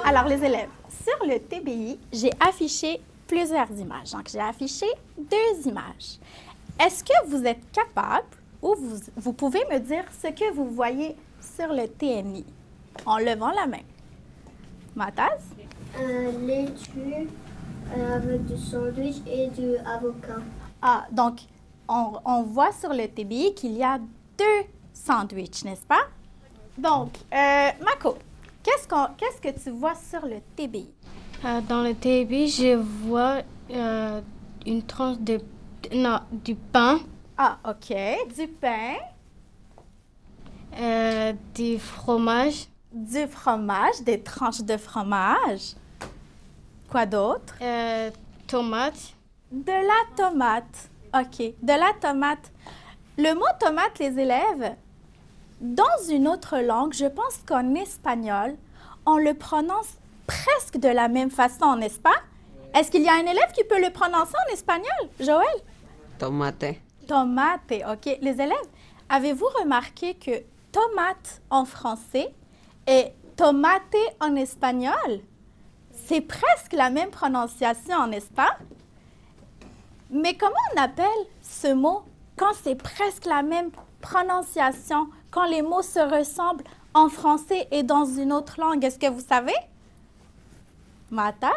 Alors, les élèves, sur le TBI, j'ai affiché plusieurs images. Donc, j'ai affiché 2 images. Est-ce que vous êtes capable ou vous pouvez me dire ce que vous voyez sur le TNI en levant la main? Mataz? Laitue avec du sandwich et du avocat. Ah, donc, on voit sur le TBI qu'il y a 2 sandwichs, n'est-ce pas? Donc, Mako, qu'est-ce que tu vois sur le TBI? Dans le TBI, je vois une tranche du pain. Ah, OK. Du pain. Du fromage. Du fromage, des tranches de fromage. Quoi d'autre? Tomate. De la tomate. OK. De la tomate. Le mot tomate, les élèves, dans une autre langue, je pense qu'en espagnol, on le prononce presque de la même façon, n'est-ce pas? Est-ce qu'il y a un élève qui peut le prononcer en espagnol, Joël? Tomate. Tomate, OK. Les élèves, avez-vous remarqué que tomate en français et tomate en espagnol, c'est presque la même prononciation, n'est-ce pas? Mais comment on appelle ce mot quand c'est presque la même prononciation, quand les mots se ressemblent en français et dans une autre langue? Est-ce que vous savez? Mataz?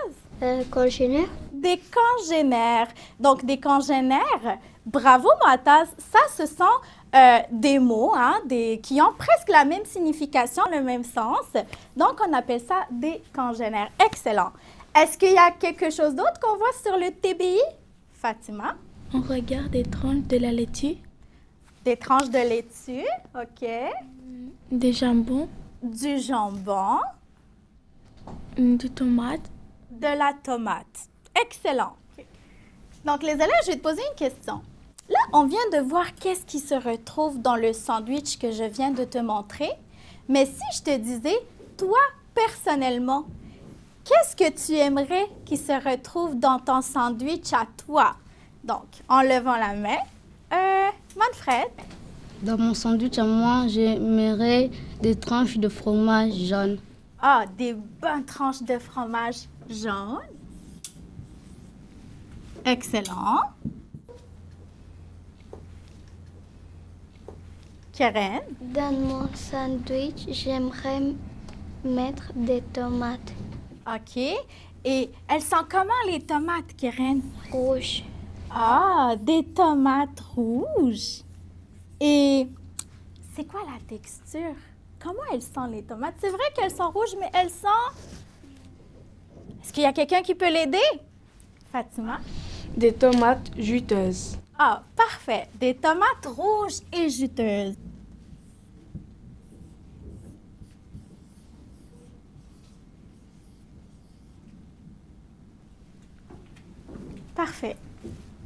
Congénères. Des congénères. Donc, des congénères. Bravo, Mataz. Ça, ce sont des mots qui ont presque la même signification, le même sens. Donc, on appelle ça des congénères. Excellent. Est-ce qu'il y a quelque chose d'autre qu'on voit sur le TBI? Fatima? On regarde des tranches de la laitue. Des tranches de laitue, OK. Des jambons. Du jambon. Du tomate. De la tomate. Excellent. Donc, les élèves, je vais te poser une question. Là, on vient de voir qu'est-ce qui se retrouve dans le sandwich que je viens de te montrer. Mais si je te disais, toi, personnellement, qu'est-ce que tu aimerais qui se retrouve dans ton sandwich à toi? Donc, en levant la main, Manfred? Dans mon sandwich à moi, j'aimerais des tranches de fromage jaune. Ah, des bonnes tranches de fromage jaune. Excellent. Karen? Dans mon sandwich, j'aimerais mettre des tomates. OK. Et elles sont comment, les tomates, Karen? Rouges. Ah, des tomates rouges. Et c'est quoi la texture? Comment elles sont, les tomates? C'est vrai qu'elles sont rouges, mais elles sont... Est-ce qu'il y a quelqu'un qui peut l'aider? Fatima? Des tomates juteuses. Ah, parfait. Des tomates rouges et juteuses. Parfait.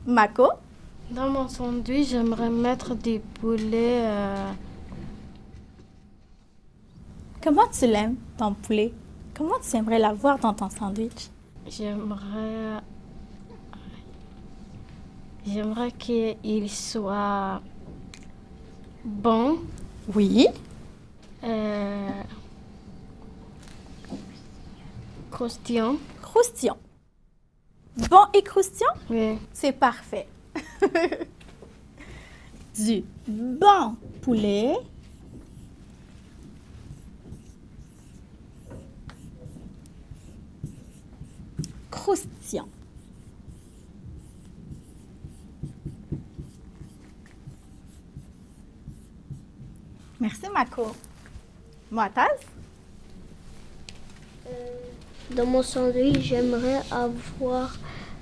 Mako? Dans mon sandwich, j'aimerais mettre des poulets. Comment tu l'aimes, ton poulet? Comment tu aimerais l'avoir dans ton sandwich? J'aimerais qu'il soit bon. Oui. Croustillant. Croustillant. Bon et croustillant? Oui. C'est parfait. Du bon poulet. Croustillant. Merci, Mako. Moataz? Dans mon sandwich, j'aimerais avoir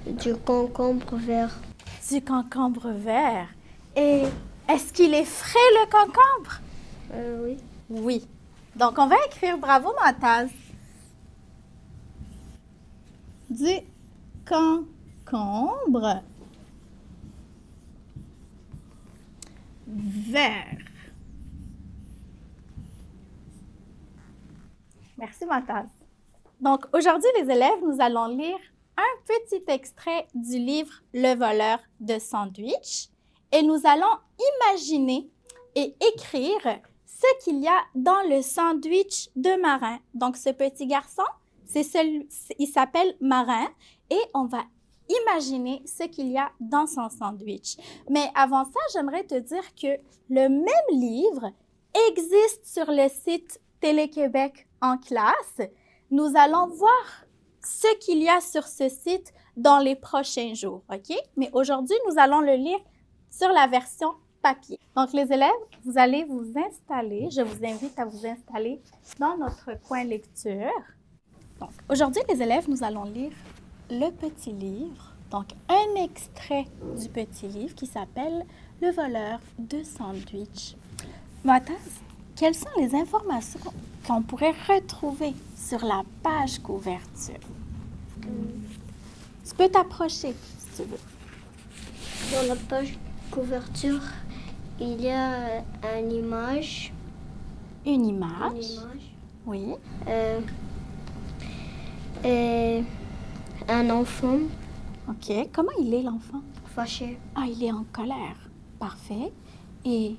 du concombre vert. Du concombre vert. Et est-ce qu'il est frais, le concombre? Oui. Oui. Donc, on va écrire bravo, Moataz. Du concombre vert. Merci, Moataz. Donc, aujourd'hui, les élèves, nous allons lire un petit extrait du livre Le voleur de sandwich et nous allons imaginer et écrire ce qu'il y a dans le sandwich de Marin. Donc, ce petit garçon, il s'appelle Marin et on va imaginer ce qu'il y a dans son sandwich. Mais avant ça, j'aimerais te dire que le même livre existe sur le site Télé-Québec en classe. Nous allons voir ce qu'il y a sur ce site dans les prochains jours, OK? Mais aujourd'hui, nous allons le lire sur la version papier. Donc, les élèves, vous allez vous installer. Je vous invite à vous installer dans notre coin lecture. Donc, aujourd'hui, les élèves, nous allons lire le petit livre. Donc, un extrait du petit livre qui s'appelle « Le voleur de sandwich ». Mathas, quelles sont les informations qu'on pourrait retrouver sur la page couverture? Tu peux t'approcher, si tu veux. Dans la page couverture, il y a une image. Une image? Une image. Oui. Et un enfant OK. Comment il est, l'enfant? fâché. Ah, il est en colère. Parfait. Et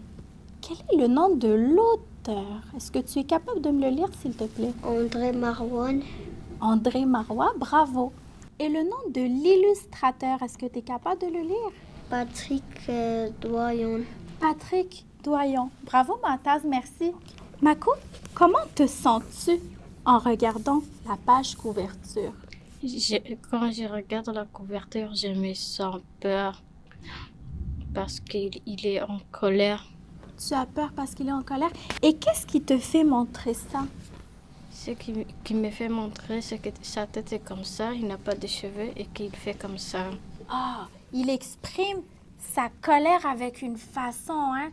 quel est le nom de l'auteur? Est-ce que tu es capable de me le lire, s'il te plaît? André Marouane. André Marois, bravo. Et le nom de l'illustrateur, est-ce que tu es capable de le lire? Patrick Doyon. Patrick Doyon. Bravo, Mathas, merci. Mako, comment te sens-tu en regardant la page couverture? Quand je regarde la couverture, je me sens peur parce qu'il est en colère. Tu as peur parce qu'il est en colère. Et qu'est-ce qui te fait montrer ça? Ce qui me fait montrer, c'est que sa tête est comme ça, il n'a pas de cheveux et qu'il fait comme ça. Ah, il exprime sa colère avec une façon, hein?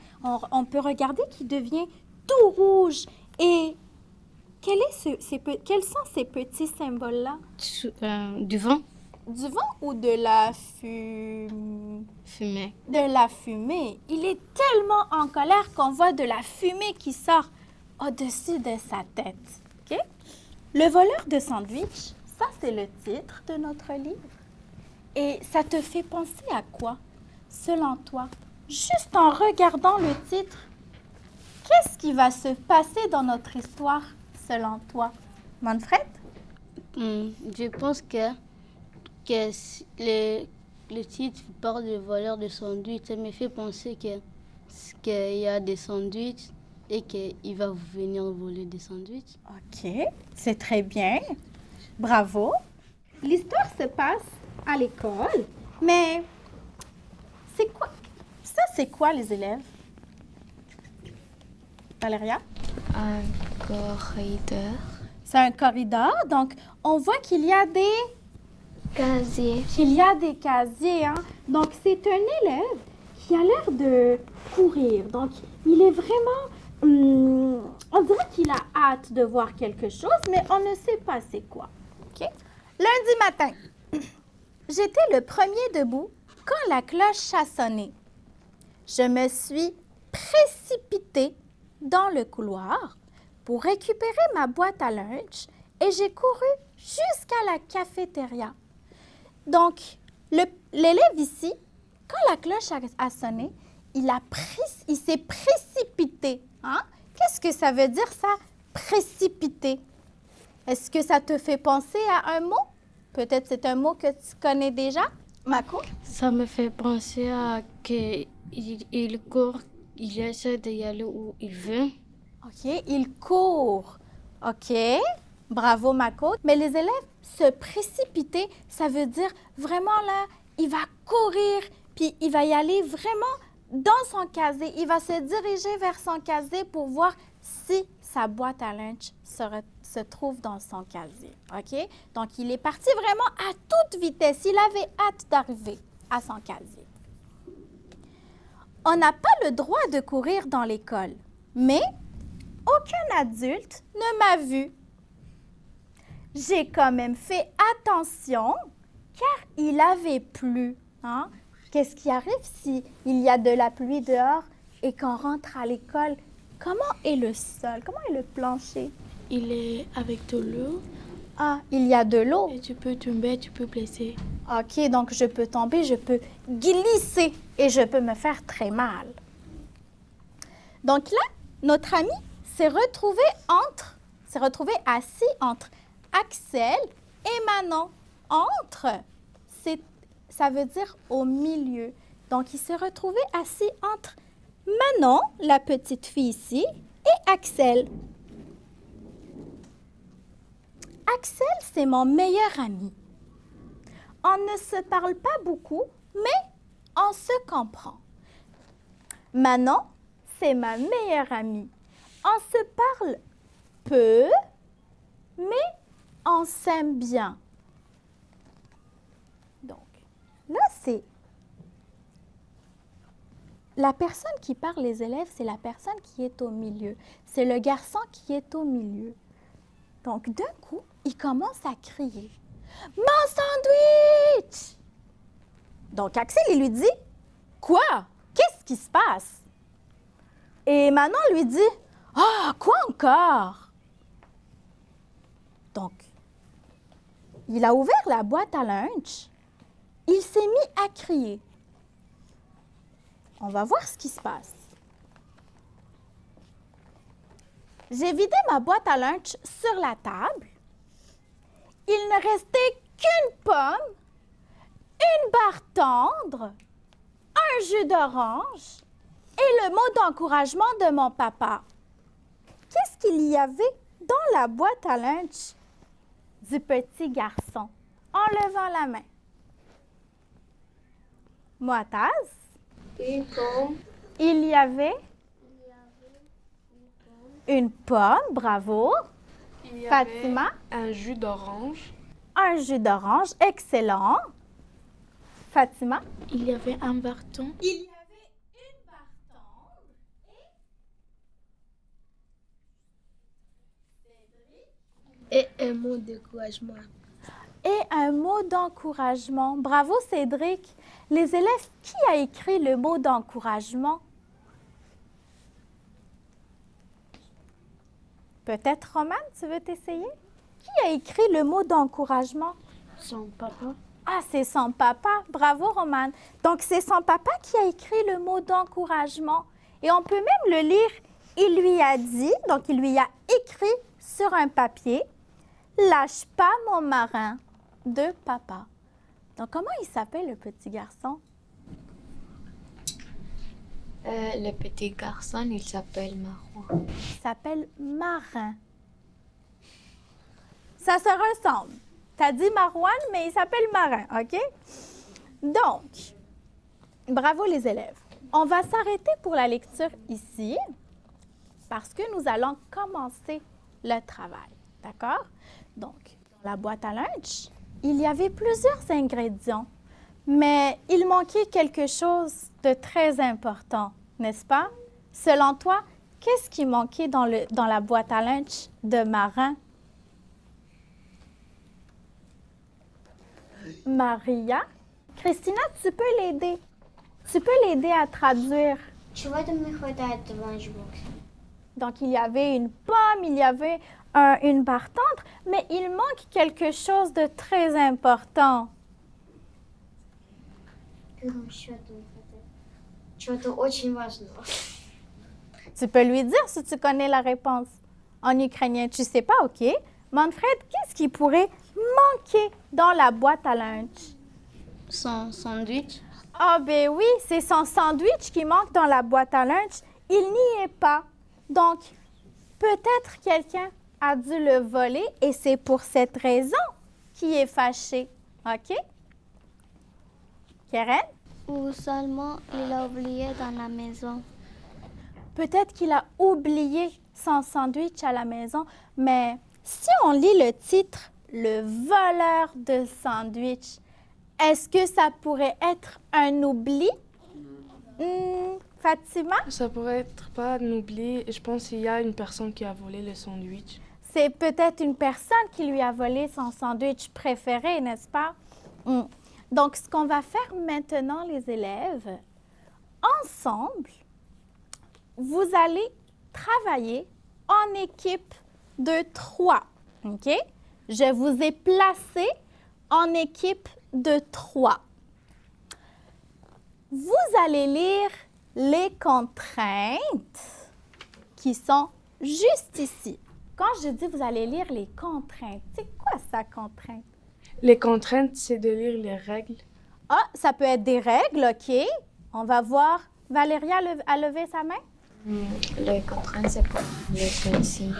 On peut regarder qu'il devient tout rouge. Et quels sont ces petits symboles-là? Du vent. Du vent ou de la Fumée. De la fumée. Il est tellement en colère qu'on voit de la fumée qui sort au-dessus de sa tête. OK? Le voleur de sandwich, ça c'est le titre de notre livre. Et ça te fait penser à quoi, selon toi? Juste en regardant le titre, qu'est-ce qui va se passer dans notre histoire, selon toi? Manfred? Je pense que le titre parle de voleur de sandwich. Ça me fait penser qu'il y a des sandwichs et qu'il va venir voler des sandwichs. OK, c'est très bien. Bravo. L'histoire se passe à l'école, mais c'est quoi? Ça, c'est quoi, les élèves? Valéria? Un corridor. C'est un corridor, donc on voit qu'il y a des Casier. casiers, hein? Donc, c'est un élève qui a l'air de courir. Donc, il est vraiment... on dirait qu'il a hâte de voir quelque chose, mais on ne sait pas c'est quoi. OK? Lundi matin, j'étais le premier debout quand la cloche a sonné. Je me suis précipitée dans le couloir pour récupérer ma boîte à lunch et j'ai couru jusqu'à la cafétéria. Donc, l'élève ici, quand la cloche a sonné, il s'est précipité. Hein? Qu'est-ce que ça veut dire, ça, précipiter? Est-ce que ça te fait penser à un mot? Peut-être c'est un mot que tu connais déjà, Mako? Ça me fait penser à qu'il court, il essaie d'y aller où il veut. OK, il court. OK, bravo, Mako. Mais les élèves se précipiter, ça veut dire vraiment là, il va courir, puis il va y aller vraiment dans son casier. Il va se diriger vers son casier pour voir si sa boîte à lunch se trouve dans son casier. OK? Donc, il est parti vraiment à toute vitesse. Il avait hâte d'arriver à son casier. On n'a pas le droit de courir dans l'école, mais aucun adulte ne m'a vu. J'ai quand même fait attention car il avait plu. Hein? Qu'est-ce qui arrive s'il y a de la pluie dehors et qu'on rentre à l'école? Comment est le sol? Comment est le plancher? Il est avec de l'eau Ah, il y a de l'eau. et tu peux tomber, tu peux blesser. OK, donc je peux tomber, je peux glisser et je peux me faire très mal. Donc là, notre ami s'est retrouvé assis entre Axel et Manon. Entre, ça veut dire au milieu. Donc, il s'est retrouvé assis entre Manon, la petite fille ici, et Axel. Axel, c'est mon meilleur ami. On ne se parle pas beaucoup, mais on se comprend. Manon, c'est ma meilleure amie. On se parle peu, mais on s'aime bien. Donc, là, c'est... La personne qui parle les élèves, c'est la personne qui est au milieu. C'est le garçon qui est au milieu. Donc, d'un coup, il commence à crier. « Mon sandwich! » Donc, Axel, il lui dit, « Quoi? Qu'est-ce qui se passe? » Et Manon lui dit, « Ah, quoi encore? » Donc, il a ouvert la boîte à lunch. Il s'est mis à crier. On va voir ce qui se passe. J'ai vidé ma boîte à lunch sur la table. Il ne restait qu'une pomme, une barre tendre, un jus d'orange et le mot d'encouragement de mon papa. Qu'est-ce qu'il y avait dans la boîte à lunch du petit garçon en levant la main? Moataz? Une pomme. Il y avait une pomme, bravo. Il y avait Fatima? un jus d'orange. Un jus d'orange, excellent. Fatima? Il y avait un bâton. Il y avait une barre tendre Et un mot d'encouragement. et un mot d'encouragement. Bravo, Cédric. Les élèves, qui a écrit le mot d'encouragement? Peut-être Romane, tu veux t'essayer? Qui a écrit le mot d'encouragement? Son papa. Ah, c'est son papa. Bravo, Romane. Donc, c'est son papa qui a écrit le mot d'encouragement. Et on peut même le lire. Il lui a dit, donc il lui a écrit sur un papier, « Lâche pas mon marin de papa ». Donc, comment il s'appelle le petit garçon? Le petit garçon, il s'appelle Marouane. Il s'appelle Marin. Ça se ressemble. Tu as dit Marouane, mais il s'appelle Marin, OK? Donc, bravo les élèves. On va s'arrêter pour la lecture ici parce que nous allons commencer le travail, d'accord? Donc, dans la boîte à lunch, il y avait plusieurs ingrédients, mais il manquait quelque chose de très important, n'est-ce pas? Selon toi, qu'est-ce qui manquait dans la boîte à lunch de Marin? Maria? Christina, tu peux l'aider. Tu peux l'aider à traduire. Чего там не хватает в ланчбоксе? Donc, il y avait une pomme, il y avait une barre tendre, mais il manque quelque chose de très important. Чего-то очень важного. Tu peux lui dire si tu connais la réponse. En ukrainien, tu sais pas, OK? Manfred, qu'est-ce qui pourrait manquer dans la boîte à lunch? Son sandwich. Ah, ben oui, c'est son sandwich qui manque dans la boîte à lunch. Il n'y est pas. Donc, peut-être quelqu'un a dû le voler et c'est pour cette raison qu'il est fâché. OK? Keren? Ou seulement il a oublié dans la maison. Peut-être qu'il a oublié son sandwich à la maison, mais si on lit le titre « Le voleur de sandwich », est-ce que ça pourrait être un oubli? Fatima? Ça pourrait être pas un oubli. Je pense qu'il y a une personne qui a volé le sandwich. C'est peut-être une personne qui lui a volé son sandwich préféré, n'est-ce pas? Donc, ce qu'on va faire maintenant, les élèves, ensemble, vous allez travailler en équipe de 3, OK? Je vous ai placé en équipe de 3. Vous allez lire les contraintes qui sont juste ici. Quand je dis vous allez lire les contraintes, c'est quoi ça, contrainte? Les contraintes, c'est de lire les règles. Ah, ça peut être des règles, OK. On va voir. Valéria a levé sa main? Les contraintes, c'est comme les consignes.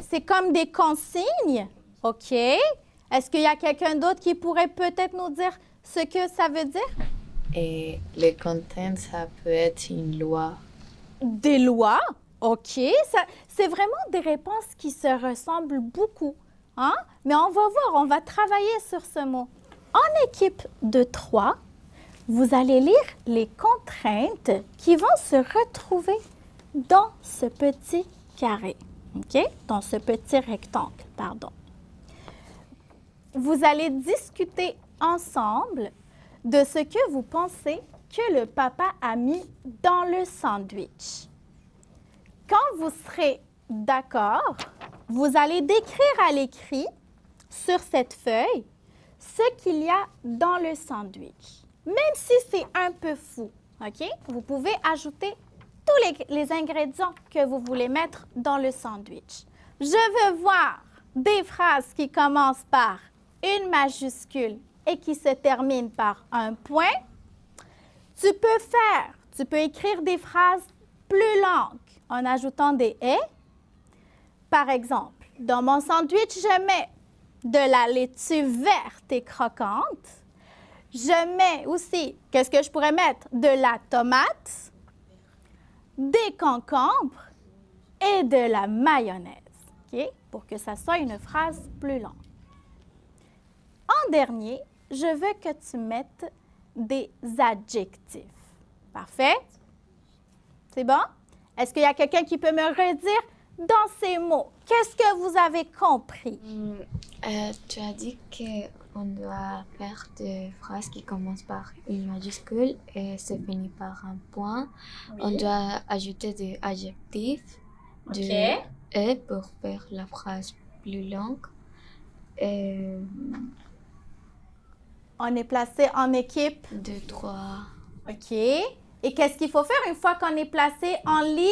C'est comme des consignes, OK. Est-ce qu'il y a quelqu'un d'autre qui pourrait peut-être nous dire ce que ça veut dire? Et les contraintes, ça peut être une loi. Des lois, OK. C'est vraiment des réponses qui se ressemblent beaucoup, hein? Mais on va voir, on va travailler sur ce mot. En équipe de 3, vous allez lire les contraintes qui vont se retrouver dans ce petit carré, OK? Dans ce petit rectangle, pardon. Vous allez discuter ensemble de ce que vous pensez que le papa a mis dans le sandwich. Quand vous serez d'accord, vous allez décrire à l'écrit sur cette feuille ce qu'il y a dans le sandwich. Même si c'est un peu fou, OK? Vous pouvez ajouter tous les ingrédients que vous voulez mettre dans le sandwich. Je veux voir des phrases qui commencent par une majuscule et qui se terminent par un point. Tu peux écrire des phrases plus longues en ajoutant des « et ». Par exemple, dans mon sandwich, je mets de la laitue verte et croquante. Je mets aussi, qu'est-ce que je pourrais mettre? De la tomate, des concombres et de la mayonnaise, OK? Pour que ça soit une phrase plus longue. En dernier, je veux que tu mettes des adjectifs. Parfait? C'est bon? Est-ce qu'il y a quelqu'un qui peut me redire dans ces mots? Qu'est-ce que vous avez compris? Tu as dit qu'on doit faire des phrases qui commencent par une majuscule et se finissent par un point. Oui. On doit ajouter des adjectifs, de et pour faire la phrase plus longue. On est placé en équipe? 2, 3. OK. Et qu'est-ce qu'il faut faire une fois qu'on est placé en lit?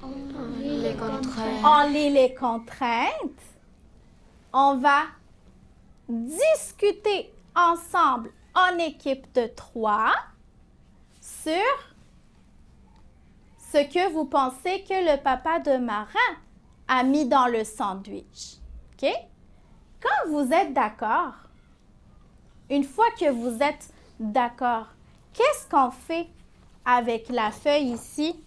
On lit les contraintes. On lit les contraintes. On va discuter ensemble en équipe de 3 sur ce que vous pensez que le papa de Marin a mis dans le sandwich. OK? Quand vous êtes d'accord, une fois que vous êtes d'accord, qu'est-ce qu'on fait avec la feuille ici?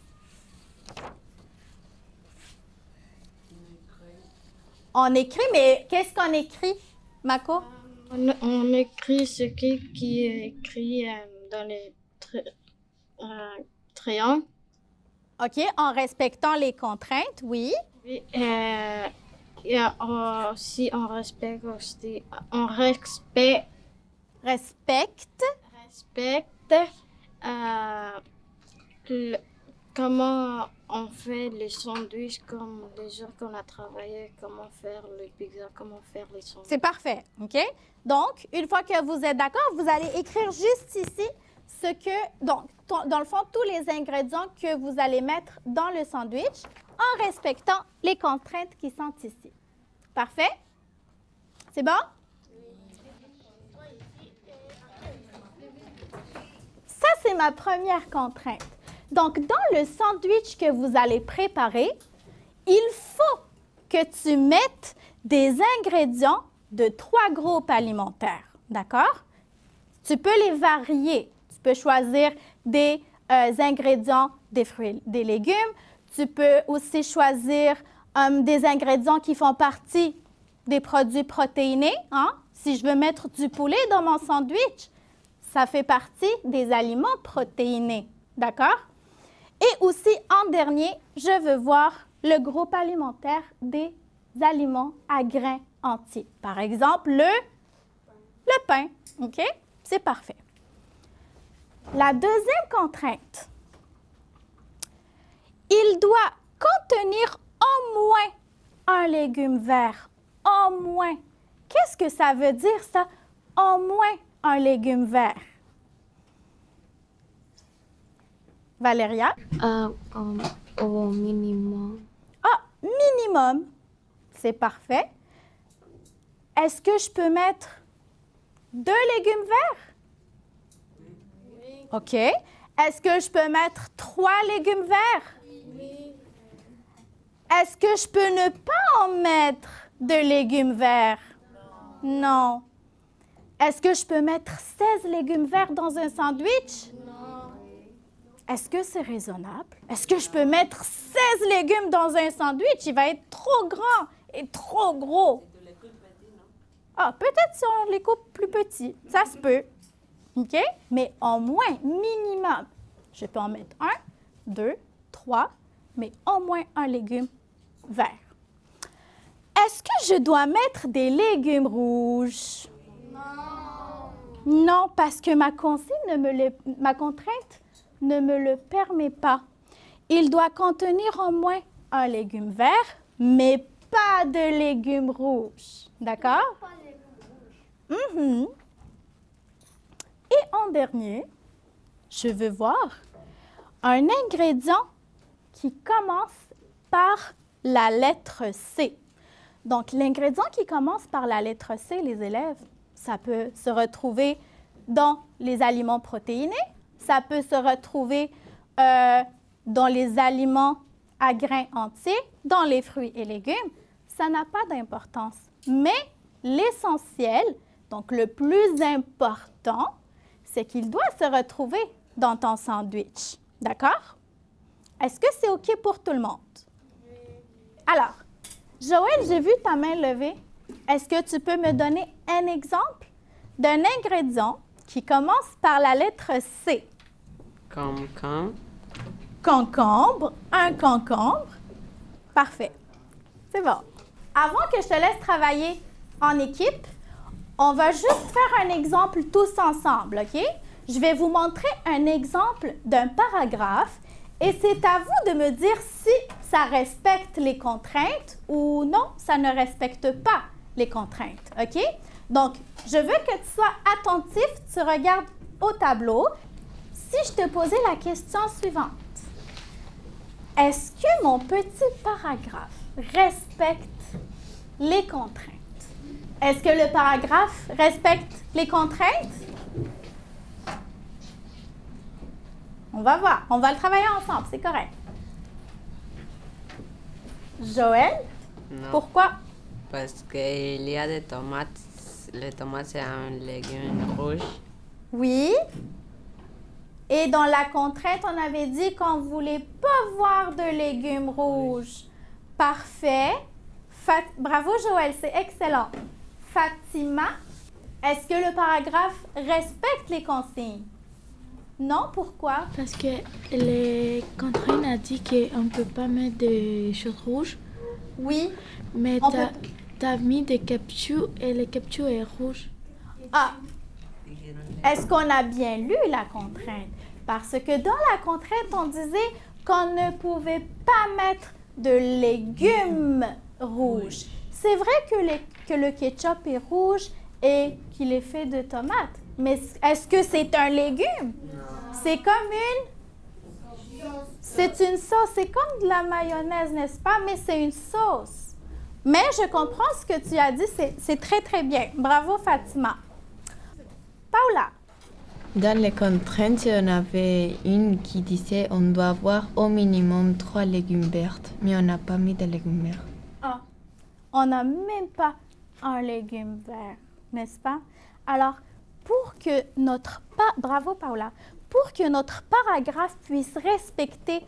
On écrit, mais qu'est-ce qu'on écrit, Mako? On écrit ce qui est écrit dans les triangles. OK, en respectant les contraintes, oui. Oui, et aussi, on respecte aussi, comment on fait les sandwichs, comme les jours qu'on a travaillé, comment faire les pizzas, comment faire les sandwichs. C'est parfait, OK? Donc, une fois que vous êtes d'accord, vous allez écrire juste ici ce que, donc, dans le fond, tous les ingrédients que vous allez mettre dans le sandwich en respectant les contraintes qui sont ici. Parfait? C'est bon? Ça, c'est ma première contrainte. Donc, dans le sandwich que vous allez préparer, il faut que tu mettes des ingrédients de 3 groupes alimentaires. D'accord? Tu peux les varier. Tu peux choisir des ingrédients des fruits, des légumes. Tu peux aussi choisir des ingrédients qui font partie des produits protéinés. Hein? Si je veux mettre du poulet dans mon sandwich, ça fait partie des aliments protéinés. D'accord? Et aussi, en dernier, je veux voir le groupe alimentaire des aliments à grains entiers. Par exemple, le pain. OK? C'est parfait. La deuxième contrainte, il doit contenir au moins un légume vert. Au moins. Qu'est-ce que ça veut dire, ça? Au moins un légume vert. Valéria? Au minimum. Ah, minimum. C'est parfait. Est-ce que je peux mettre 2 légumes verts? Oui. OK. Est-ce que je peux mettre 3 légumes verts? Oui. Est-ce que je peux ne pas en mettre de légumes verts? Non. Est-ce que je peux mettre 16 légumes verts dans un sandwich? Non. Est-ce que c'est raisonnable? Est-ce que je peux mettre 16 légumes dans un sandwich? Il va être trop grand et trop gros. Ah, peut-être si on les coupe plus petits. Ça se peut. OK? Mais au moins, minimum. Je peux en mettre 1, 2, 3, mais au moins un légume vert. Est-ce que je dois mettre des légumes rouges? Non, parce que ma contrainte ne me le permet pas. Il doit contenir au moins un légume vert, mais pas de légumes rouges. D'accord? Mm-hmm. Et en dernier, je veux voir un ingrédient qui commence par la lettre C. Donc, l'ingrédient qui commence par la lettre C, les élèves, ça peut se retrouver dans les aliments protéinés, ça peut se retrouver dans les aliments à grains entiers, dans les fruits et légumes. Ça n'a pas d'importance. Mais l'essentiel, donc le plus important, c'est qu'il doit se retrouver dans ton sandwich. D'accord? Est-ce que c'est OK pour tout le monde? Oui. Alors, Joël, j'ai vu ta main levée. Est-ce que tu peux me donner un exemple d'un ingrédient qui commence par la lettre C? Concombre. Concombre, un concombre. Parfait. C'est bon. Avant que je te laisse travailler en équipe, on va juste faire un exemple tous ensemble, OK? Je vais vous montrer un exemple d'un paragraphe et c'est à vous de me dire si ça respecte les contraintes ou non, ça ne respecte pas les contraintes, OK? Donc, je veux que tu sois attentif, tu regardes au tableau. Si je te posais la question suivante, est-ce que mon petit paragraphe respecte les contraintes? Est-ce que le paragraphe respecte les contraintes? On va voir. On va le travailler ensemble. C'est correct. Joël? Non. Pourquoi? Parce qu'il y a des tomates. Les tomates, c'est un légume rouge. Oui. Et dans la contrainte, on avait dit qu'on ne voulait pas voir de légumes rouges. Parfait. Bravo, Joël. C'est excellent. Fatima, est-ce que le paragraphe respecte les consignes? Non, pourquoi? Parce que les contraintes a dit qu'on ne peut pas mettre des choses rouges. Oui. Mais tu as mis des captures et le capture est rouge. Ah! Est-ce qu'on a bien lu la contrainte? Parce que dans la contrainte, on disait qu'on ne pouvait pas mettre de légumes rouges. C'est vrai que le ketchup est rouge et qu'il est fait de tomates. Mais est-ce que c'est un légume? C'est comme c'est une sauce. C'est comme de la mayonnaise, n'est-ce pas? Mais c'est une sauce. Mais je comprends ce que tu as dit. C'est très, très bien. Bravo, Fatima. Paula. Dans les contraintes, on avait une qui disait on doit avoir au minimum 3 légumes verts, mais on n'a pas mis de légumes verts. Ah, on n'a même pas un légume vert, n'est-ce pas? Alors, pour que bravo Paula, pour que notre paragraphe puisse respecter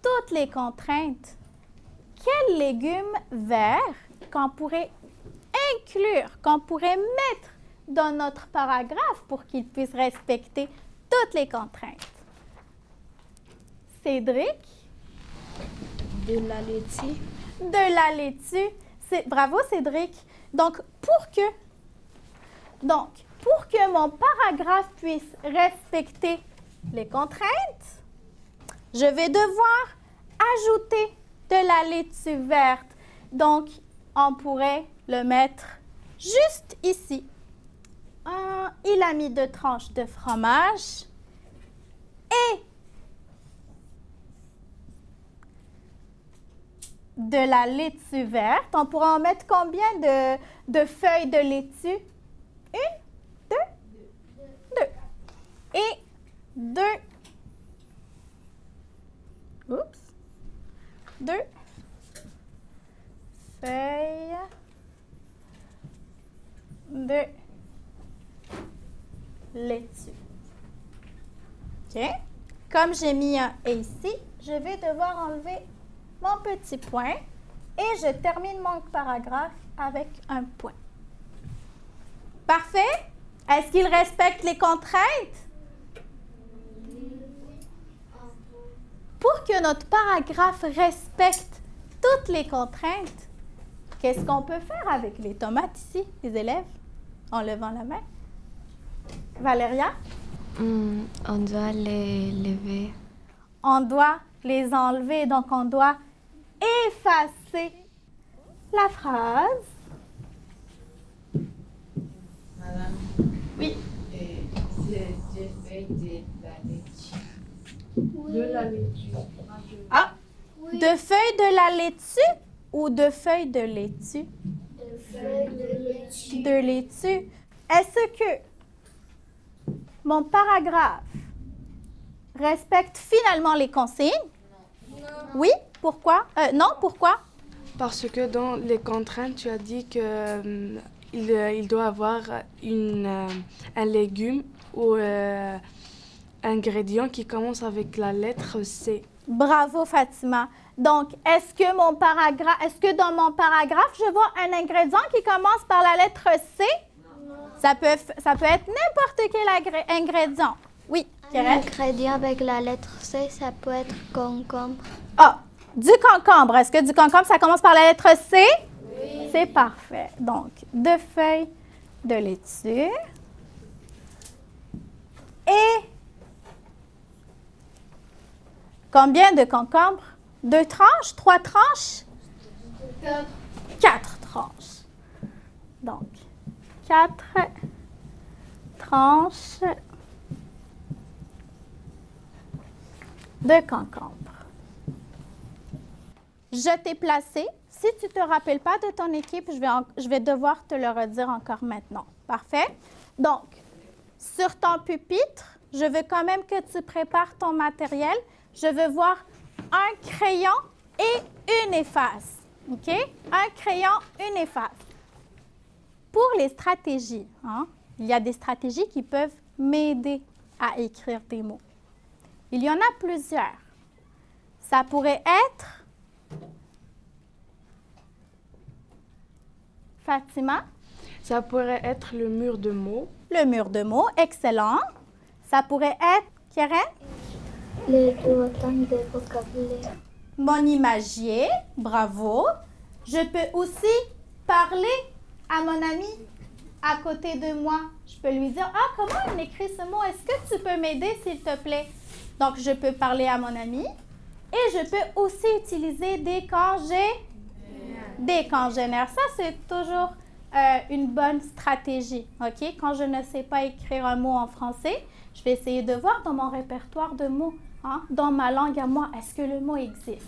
toutes les contraintes, quels légumes verts qu'on pourrait inclure, qu'on pourrait mettre dans notre paragraphe pour qu'il puisse respecter toutes les contraintes? Cédric? De la laitue. De la laitue. Bravo, Cédric. Donc, pour que mon paragraphe puisse respecter les contraintes, je vais devoir ajouter de la laitue verte. Donc, on pourrait le mettre juste ici. Il a mis 2 tranches de fromage et de la laitue verte. On pourra en mettre combien de feuilles de laitue? Une, deux. Et 2. Oups. 2 feuilles de laitue. OK? Comme j'ai mis un « et » ici, je vais devoir enlever mon petit point et je termine mon paragraphe avec un point. Parfait? Est-ce qu'il respecte les contraintes? Pour que notre paragraphe respecte toutes les contraintes, qu'est-ce qu'on peut faire avec les tomates ici, les élèves, en levant la main? Valéria? On doit les lever. On doit les enlever, donc on doit effacer la phrase. Madame? Oui. C'est des feuilles de la laitue. De la laitue. Ah! Oui. De feuilles de la laitue ou de feuilles de laitue? De feuilles de laitue. De laitue. Est-ce que mon paragraphe respecte finalement les consignes? Non. Oui? Pourquoi? Non, pourquoi? Parce que dans les contraintes, tu as dit que il doit avoir un légume ou ingrédient qui commence avec la lettre C. Bravo, Fatima. Donc, est-ce que dans mon paragraphe, je vois un ingrédient qui commence par la lettre C? Non. Ça peut être n'importe quel ingrédient. Oui, un ingrédient avec la lettre C, ça peut être concombre. Ah, du concombre. Est-ce que du concombre, ça commence par la lettre C? Oui. C'est parfait. Donc, 2 feuilles de laitue. Et combien de concombres? 2 tranches? 3 tranches? 4 tranches. Donc, 4 tranches de concombre. Je t'ai placé. Si tu ne te rappelles pas de ton équipe, je vais devoir te le redire encore maintenant. Parfait? Donc, sur ton pupitre, je veux quand même que tu prépares ton matériel. Je veux voir un crayon et une efface. OK? Un crayon, une efface. Pour les stratégies, il y a des stratégies qui peuvent m'aider à écrire des mots. Il y en a plusieurs. Ça pourrait être... Fatima? Ça pourrait être le mur de mots. Le mur de mots, excellent. Ça pourrait être... Keren? Le duotone de vocabulaire. Mon imagier, bravo. Je peux aussi parler à mon ami à côté de moi. Je peux lui dire, ah, comment on écrit ce mot? Est-ce que tu peux m'aider, s'il te plaît? Donc, je peux parler à mon ami et je peux aussi utiliser des congénères. Ça, c'est toujours une bonne stratégie, OK? Quand je ne sais pas écrire un mot en français, je vais essayer de voir dans mon répertoire de mots, dans ma langue à moi, est-ce que le mot existe?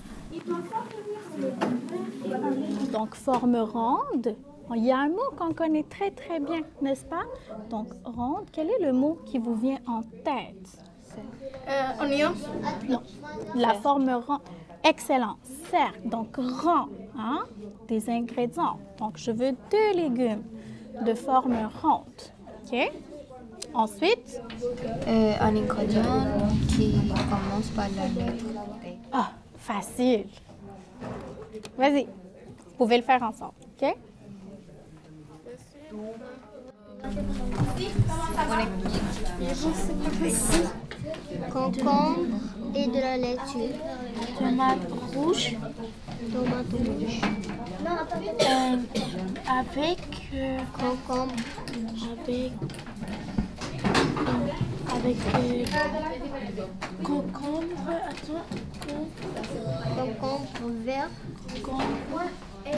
Donc, forme ronde. Il y a un mot qu'on connaît très, très bien, n'est-ce pas? Donc, ronde, quel est le mot qui vous vient en tête? Oignon? Non, la forme ronde. Excellent. Cercle, donc rond, des ingrédients. Donc, je veux 2 légumes de forme ronde. OK? Ensuite? Un ingrédient qui commence par la lettre D. Ah, facile. Vas-y, vous pouvez le faire ensemble. OK? Concombre et de la laitue. Tomate rouge. Tomate rouge. Avec Concombre. Avec concombre, attends, Concombre vert. concombre Et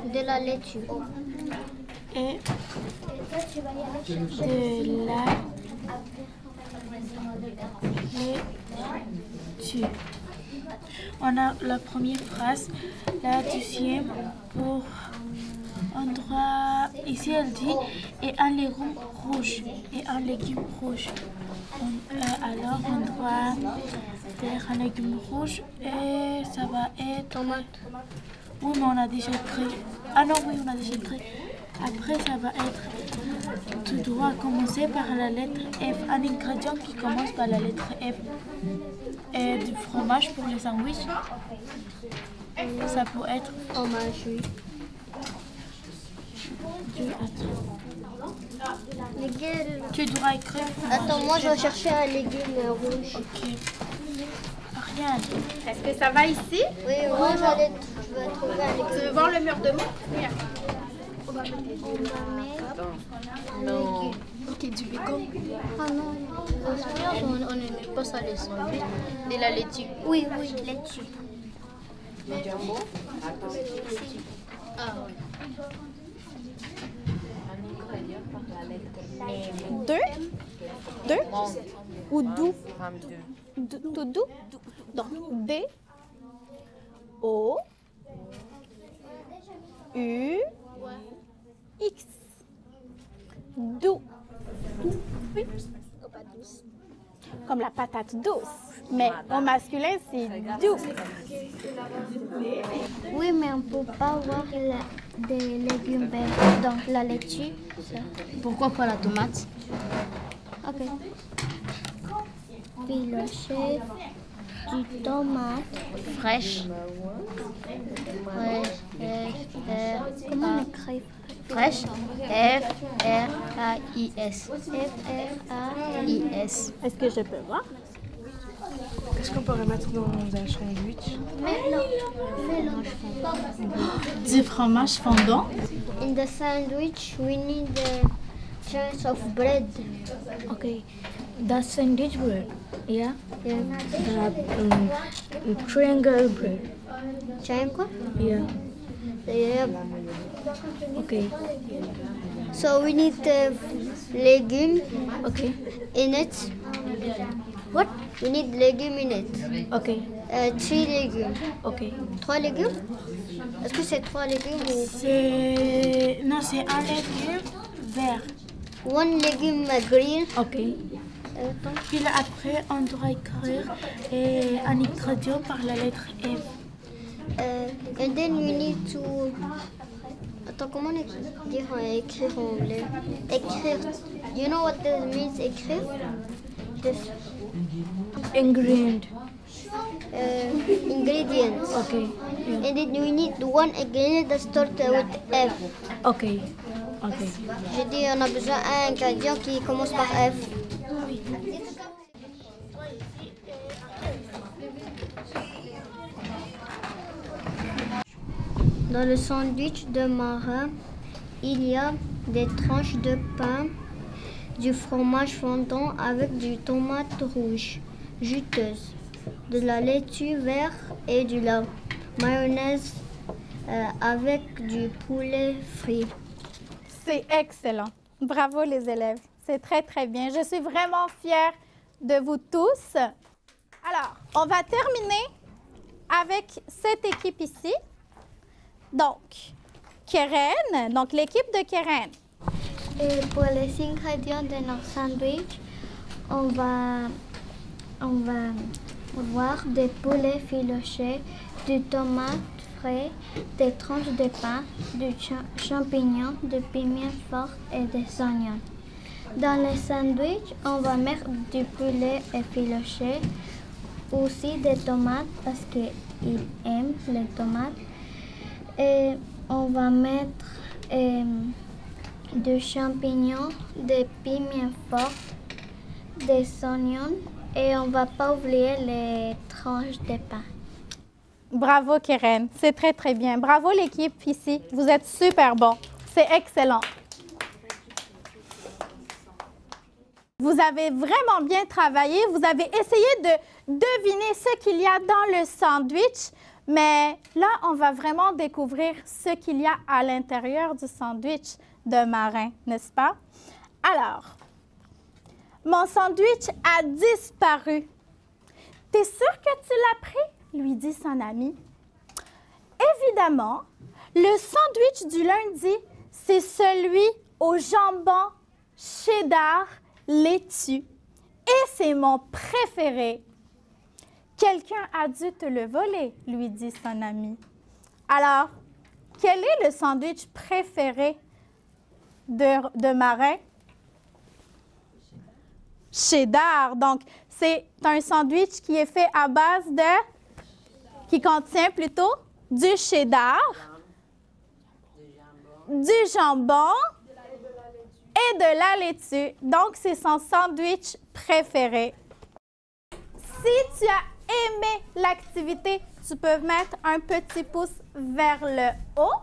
de la laitue. et de la laitue. On a la première phrase, la deuxième pour endroit. Ici, elle dit et un légume rouge. Et un légume rouge. Alors, on doit faire un légume rouge et ça va être. Tomate. Oui, mais on a déjà écrit. Ah non, oui, on a déjà écrit. Après, ça va être. Tu dois commencer par la lettre F. Un ingrédient qui commence par la lettre F. Et du fromage pour les sandwichs. Ça peut être. Fromage, oui. Tu dois écrire. Attends, moi je vais chercher un légume rouge. Ok. Rien. Est-ce que ça va ici? Oui, moi je vais trouver un légume. Tu veux voir le mur de mots? Oui. On va mettre un Non. légume. Ok, du bacon. Ah non. On ne met pas ça les sandwichs. De la laitue. Oui, laitue. Ah oui. Deux ou doux? Tout doux? Donc, D, O, U, X. Doux. Oui. Comme la patate douce. Mais au masculin, c'est doux. Oui, mais on ne peut pas voir des légumes verts. Donc la laitue. Ça. Pourquoi pas la tomate? Ok. Filoché, du tomate. Fraîche. Comment on écrit? Fraîche. F-R-A-I-S. F-R-A-I-S. Est-ce que je peux voir? Qu'est-ce qu'on pourrait mettre dans un sandwich? Du fromage fondant. In the sandwich, we need a chance of bread. Okay. That's sandwich bread. Yeah. Yeah. Triangle bread. Triangle? Yeah. Yeah. Okay. So we need legume Okay. in it. What? We need legume in it. Okay. 3 légumes. Okay. 3 légumes? Est-ce que c'est 3 légumes ou C'est non, c'est un légume vert. 1 légume green? Okay. Puis là, après, on doit écrire un ingrédient par la lettre F. And then we need to. Attends, comment dire écrire en anglais? Écrire. You know what this means, écrire? This. Ingredient. Ingredients. Okay. Yeah. And then we need 1 ingredient that starts with F. Okay. Okay. J'ai dit on a besoin d'un ingrédient qui commence par F. Dans le sandwich de marin, il y a des tranches de pain, du fromage fondant avec du tomate rouge juteuse, de la laitue verte et de la mayonnaise avec du poulet frit. C'est excellent. Bravo les élèves. C'est très, très bien. Je suis vraiment fière de vous tous. Alors, on va terminer avec cette équipe ici. Donc, Keren, donc l'équipe de Keren. Et pour les ingrédients de notre sandwich, on va voir des poulets filochés, du tomate frais, des tranches de pain, du champignon, du piment fort et des oignons. Dans le sandwich, on va mettre du poulet effiloché, aussi des tomates parce qu'ils aiment les tomates. Et on va mettre des champignons, des piments forts, des oignons et on va pas oublier les tranches de pain. Bravo Keren, c'est très, très bien. Bravo l'équipe ici, vous êtes super bon. C'est excellent. Vous avez vraiment bien travaillé. Vous avez essayé de deviner ce qu'il y a dans le sandwich. Mais là, on va vraiment découvrir ce qu'il y a à l'intérieur du sandwich de marin, n'est-ce pas? Alors, mon sandwich a disparu. T'es sûr que tu l'as pris? lui dit son ami. Évidemment, le sandwich du lundi, c'est celui au jambon cheddar laitue. Et c'est mon préféré. Quelqu'un a dû te le voler, lui dit son ami. Alors, quel est le sandwich préféré de Marin? Cheddar. Donc, c'est un sandwich qui est fait à base qui contient plutôt du cheddar, du jambon et de la laitue. Donc, c'est son sandwich préféré. Si tu as aimé l'activité, tu peux mettre un petit pouce vers le haut.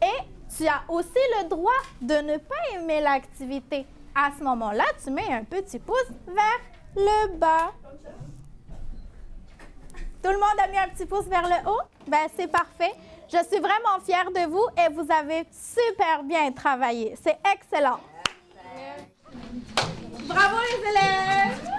Et tu as aussi le droit de ne pas aimer l'activité. À ce moment-là, tu mets un petit pouce vers le bas. Tout le monde a mis un petit pouce vers le haut? Bien, c'est parfait. Je suis vraiment fière de vous et vous avez super bien travaillé. C'est excellent. Bravo les élèves!